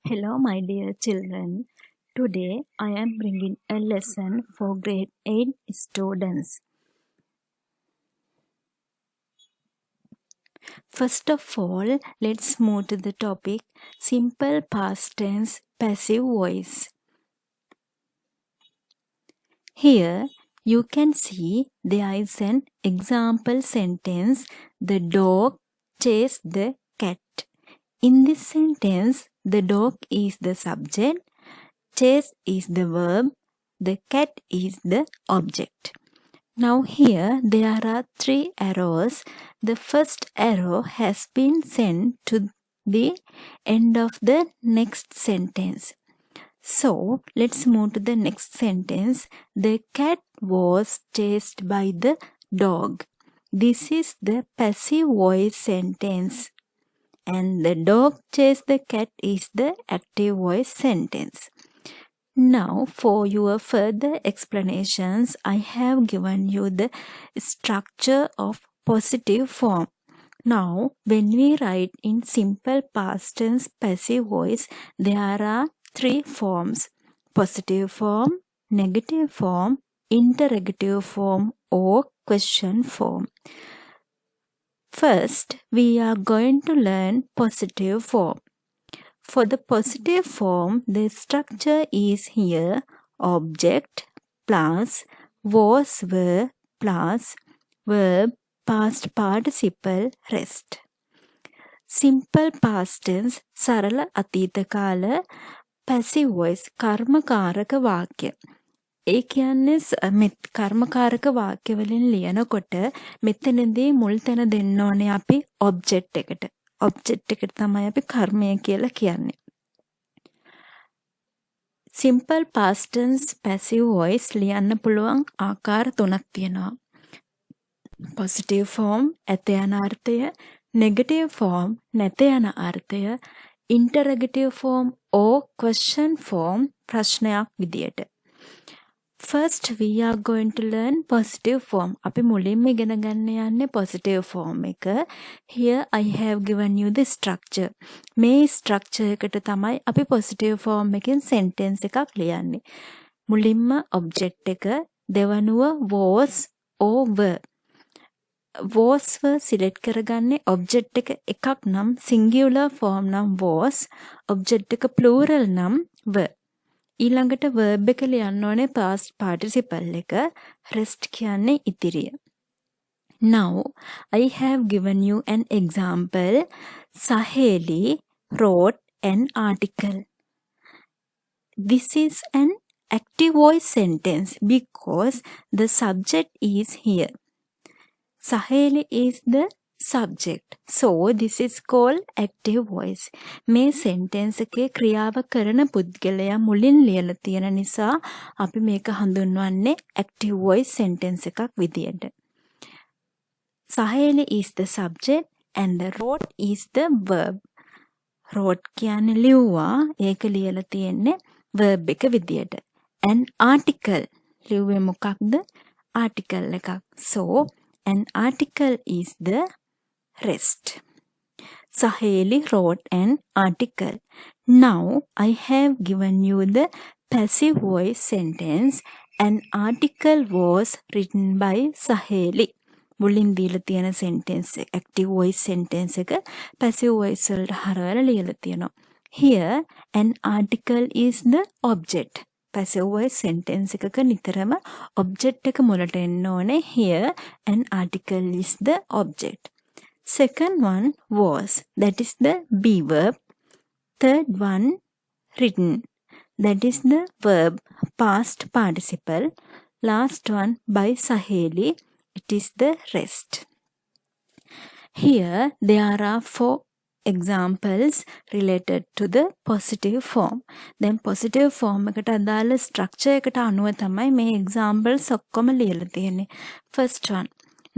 Hello, my dear children. Today I am bringing a lesson for grade 8 students. First of all, let's move to the topic simple past tense passive voice. Here you can see there is an example sentence: the dog chased the cat. In this sentence, the dog is the subject, chase is the verb, the cat is the object. Now here there are 3 arrows. The first arrow has been sent to the end of the next sentence. So let's move to the next sentence. The cat was chased by the dog. This is the passive voice sentence. And the dog chased the cat is the active voice sentence. Now, for your further explanations, I have given you the structure of positive form. Now, when we write in simple past tense passive voice, there are 3 forms: positive form, negative form, interrogative form, or question form. First, we are going to learn positive form. For the positive form, the structure is here: object plus was were plus verb past participle rest. Simple past tense සරල අතීත කාල passive voice කර්මකාරක වාක්‍ය. ඒ කියන්නේ කර්මකාරක වාක්‍ය වලින් ලියනකොට මෙතනදී මුල් තැන දෙන්න ඕනේ අපි object එකට. object එකට තමයි අපි කර්මය කියලා කියන්නේ. Simple past tense passive voice ලියන්න පුළුවන් ආකාර 3ක් තියෙනවා. positive form ඇත යන අර්ථය, negative form නැත යන අර්ථය, interrogative form or question form ප්‍රශ්නයක් විදියට. First, we are going to learn positive form. අපි මුලින්ම ඉගෙන ගන්න යන්නේ positive form එක. Here I have given you the structure. මේ structure එකට තමයි අපි positive form එකෙන් sentence එකක් ලියන්නේ. මුලින්ම object එක, දෙවනුව was or were. was were select කරගන්නේ object එක එකක් නම් singular form නම් was, object එක plural නම් were. ඊළඟට verb එක ලියන්න ඕනේ past participle එක, rest කියන්නේ ඉතිරිය. Now I have given you an example. Saheli wrote an article. This is an active voice sentence because the subject is here. Saheli is the subject. So this is called active voice. මේ sentence එකේ ක්‍රියාව කරන පුද්ගලයා මුලින් ලියලා තියෙන නිසා අපි මේක හඳුන්වන්නේ active voice sentence එකක් විදියට. Saheli is the subject and the wrote is the verb. wrote කියන්නේ ලිව්වා, ඒක ලියලා තියෙන්නේ verb එක විදියට. An article ලිව්වේ මොකක්ද? article එකක්. So an article is the rest. Saheli wrote an article. Now I have given you the passive voice sentence. An article was written by Saheli. මුලින් දීලා තියෙන sentence active voice sentence එක passive voice වලට හරවලා ලියලා තියෙනවා. Here an article is the object. passive voice sentence එකක නිතරම object එක මුලට එන්න ඕනේ. Here an article is the object. Second one was, that is the be verb. Third one written, that is the verb past participle. Last one by Saheli, it is the rest. Here there are 4 examples related to the positive form. Then positive form එකට අදාළ structure එකට අනුව තමයි මේ examples ඔක්කොම ලියලා තියෙන්නේ. First one,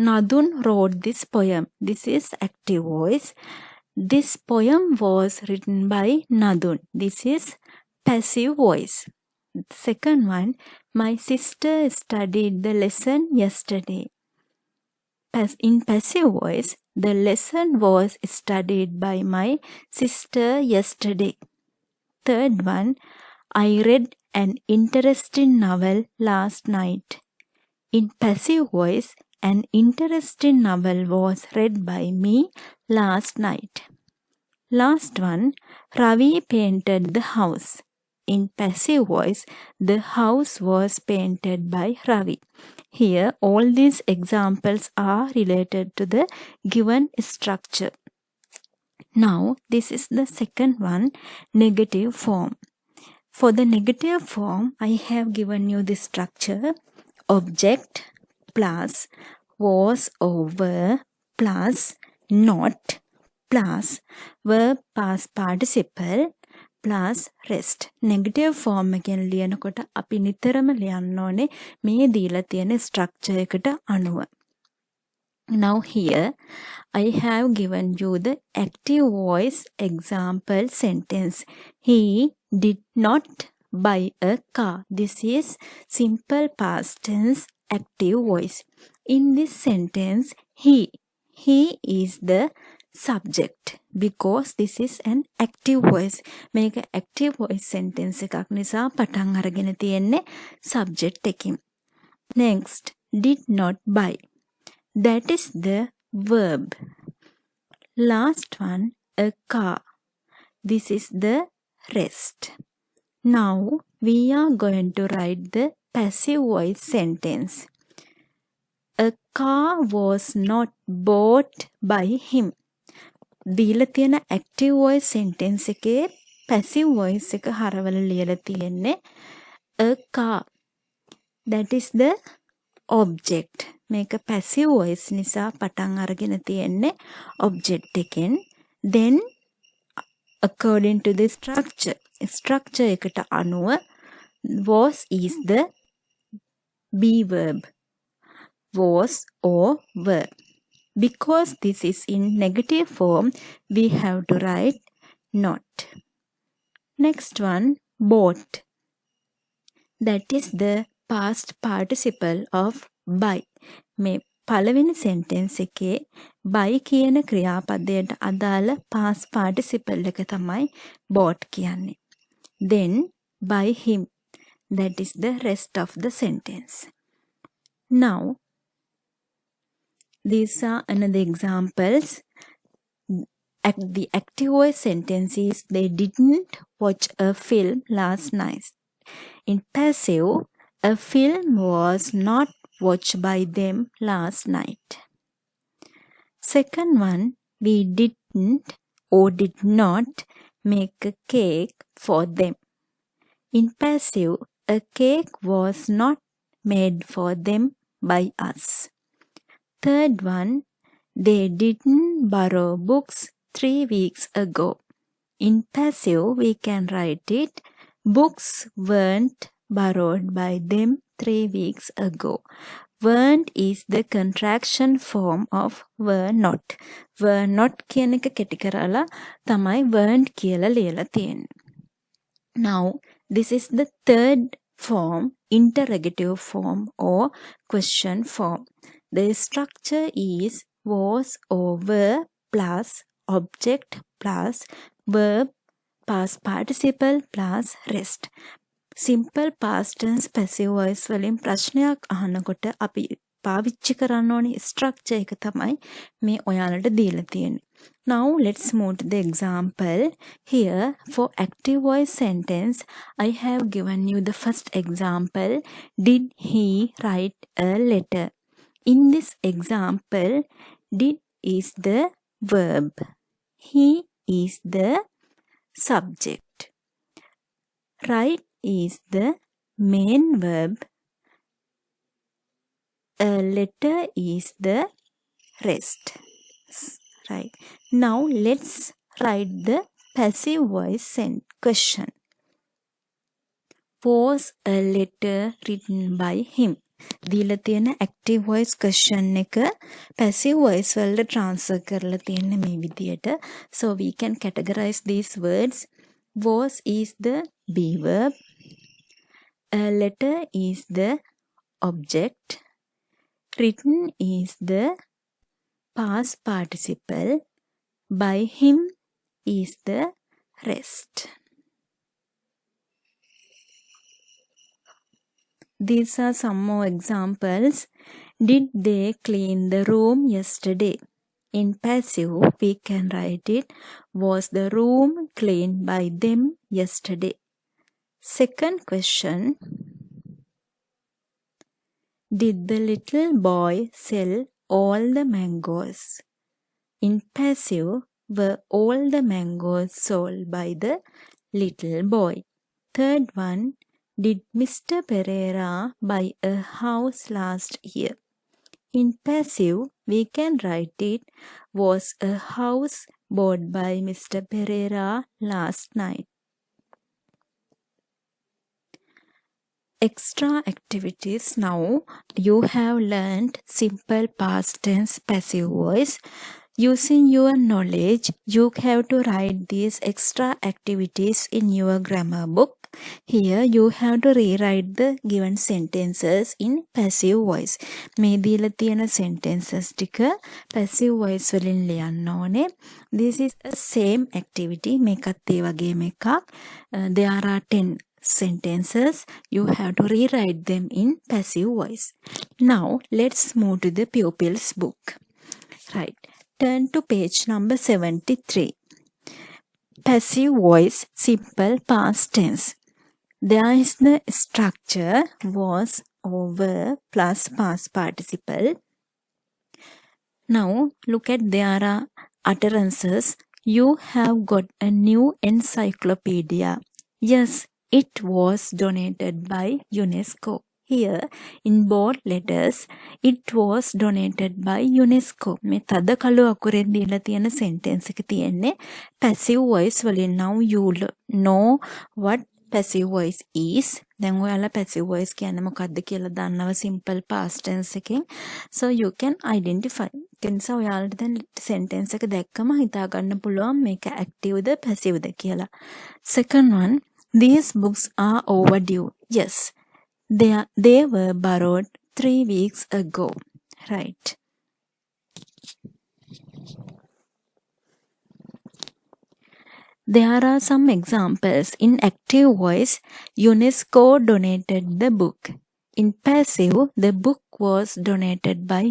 Nadun wrote this poem. This is active voice. This poem was written by Nadun. This is passive voice. Second one, my sister studied the lesson yesterday. In passive voice, the lesson was studied by my sister yesterday. third one, I read an interesting novel last night. In passive voice, an interesting novel was read by me last night. Last one, Ravi painted the house. In passive voice, the house was painted by Ravi. Here, all these examples are related to the given structure. Now, this is the second one, negative form. For the negative form, I have given you the structure: object plus was or were plus not plus verb past participle plus rest. negative form එකෙන් ලියනකොට අපි නිතරම ලියන්න ඕනේ මේ දීලා තියෙන structure එකට අනුව. Now here I have given you the active voice example sentence. He did not buy a car. This is simple past tense active voice. In this sentence, he is the subject because this is an active voice. මේක active voice sentence එකක් නිසා පටන් අරගෙන තියෙන්නේ subject එකකින්. Next, did not buy. That is the verb. Last one, a car. This is the rest. Now we are going to write the passive voice sentence. A car was not bought by him. දීලා තියෙන active voice sentence එකේ passive voice එක හරවල ලියලා තියෙන්නේ a car. That is the object. මේක passive voice නිසා පටන් අරගෙන තියෙන්නේ object එකෙන්. Then according to the structure එකට අනුව was is the be verb. Was or were. Because this is in negative form, we have to write not. Next one, bought. That is the past participle of buy. මේ පළවෙනි sentence එකේ buy කියන ක්‍රියාපදයට අදාළ past participle එක තමයි bought කියන්නේ. Then by him. That is the rest of the sentence. Now, these are another examples. The active voice sentence is they didn't watch a film last night. In passive, a film was not watched by them last night. Second one, we didn't or did not make a cake for them. In passive, a cake was not made for them by us. Third one, they didn't borrow books 3 weeks ago. In passive, we can write it, books weren't borrowed by them 3 weeks ago. Weren't is the contraction form of were not. Were not කියන එක කෙටි කරලා තමයි weren't කියලා ලියලා තියෙන්නේ. Now, this is the third form, interrogative form or question form. The structure is was or were plus object plus verb past participle plus rest. Simple past tense passive voice වලින් ප්‍රශ්නයක් අහනකොට අපි පාවිච්චි කරන්න ඕනේ structure එක තමයි මේ ඔයාලට දීලා තියෙන්නේ. Now let's move to the example. Here for active voice sentence, I have given you the first example. Did he write a letter? In this example, did is the verb. He is the subject. Write is the main verb. A letter is the rest. Right. Now let's write the passive voice question. Was a letter written by him? දීලා තියෙන active voice question එක passive voice වලට transfer කරලා තියෙන්නේ මේ විදියට. So we can categorize these words. Was is the be verb. A letter is the object. Written is the past participle. By him is the rest. These are some more examples. Did they clean the room yesterday? In passive, we can write it, was the room cleaned by them yesterday? Second question, did the little boy sell all the mangoes? In passive, were all the mangoes sold by the little boy? Third one, did Mr. Pereira buy a house last year? In passive, we can write it, was a house bought by Mr. Pereira last night? Extra activities. Now you have learned simple past tense passive voice. Using your knowledge, you have to write these extra activities in your grammar book. Here you have to rewrite the given sentences in passive voice. මේ දීලා තියෙන sentences ටික passive voice වලින් ලියන්න ඕනේ. This is a same activity. මේකත් ඒ වගේම එකක්. There are 10 sentences. You have to rewrite them in passive voice. Now let's move to the pupils book. Right. Turn to page number 73. Passive voice, simple past tense. There is the structure was, over, plus past participle. Now look at there are utterances. You have got a new encyclopedia. Yes, it was donated by UNESCO. Here in bold letters, it was donated by UNESCO. මේ තද කළු අකුරෙන් දීලා තියෙන sentence එක තියෙන්නේ passive voice වලින්. Now you know what passive voice is. දැන් ඔයාලා passive voice කියන්නේ මොකක්ද කියලා දන්නව simple past tense එකෙන්. So you can identify. ඒ නිසා ඔයාලට දැන් sentence එක දැක්කම හිතා ගන්න පුළුවන් මේක active ද passive ද කියලා. Second one, these books are overdue. Yes. They were borrowed 3 weeks ago. Right. There are some examples. In active voice, UNESCO donated the book. In passive, the book was donated by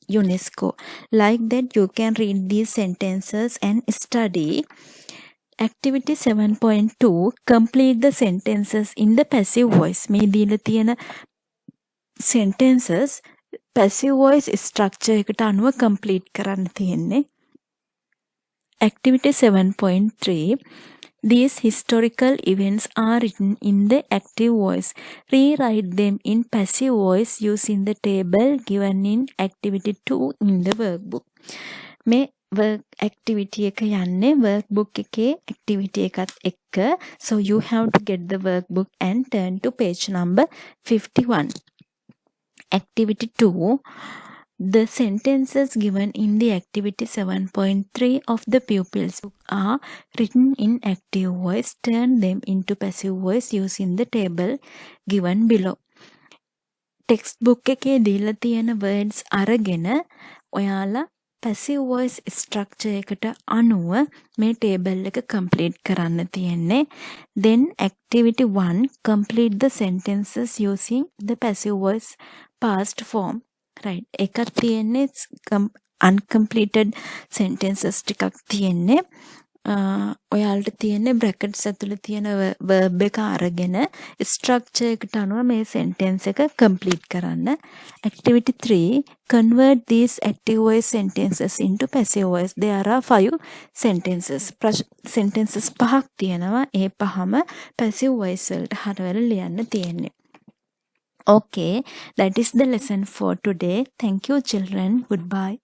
UNESCO. Like that, you can read these sentences and study. Activity 7.2, complete the sentences in the passive voice. මේ දීලා තියෙන sentences passive voice structure එකට අනුව complete කරන්න තියෙන්නේ. Activity 7.3, these historical events are written in the active voice. Rewrite them in passive voice using the table given in activity 2 in the workbook. මේ work activity එක යන්නේ workbook එකේ activity එකත් එක්ක. So you have to get the workbook and turn to page number 51. Activity 2, the sentences given in the activity 7.3 of the pupils book are written in active voice. Turn them into passive voice using the table given below. Textbook එකේ දීලා තියෙන words අරගෙන ඔයාලා passive voice structure එකට අනුව මේ table එක complete කරන්න තියෙන්නේ. Then activity 1, complete the sentences using the passive voice past form. Right. එකක් තියෙන්නේ uncompleted sentences ටිකක් තියෙන්නේ. ඔයාලට තියෙන්නේ brackets ඇතුළේ තියෙන verb එක අරගෙන structure එකට අනුව මේ sentence එක complete කරන්න. Activity 3, convert these active voice sentences into passive voice. There are 5 sentences. sentences පහක් තියෙනවා. ඒ පහම passive voice වලට හරවලා ලියන්න තියෙන්නේ. Okay, that is the lesson for today. Thank you children. Goodbye.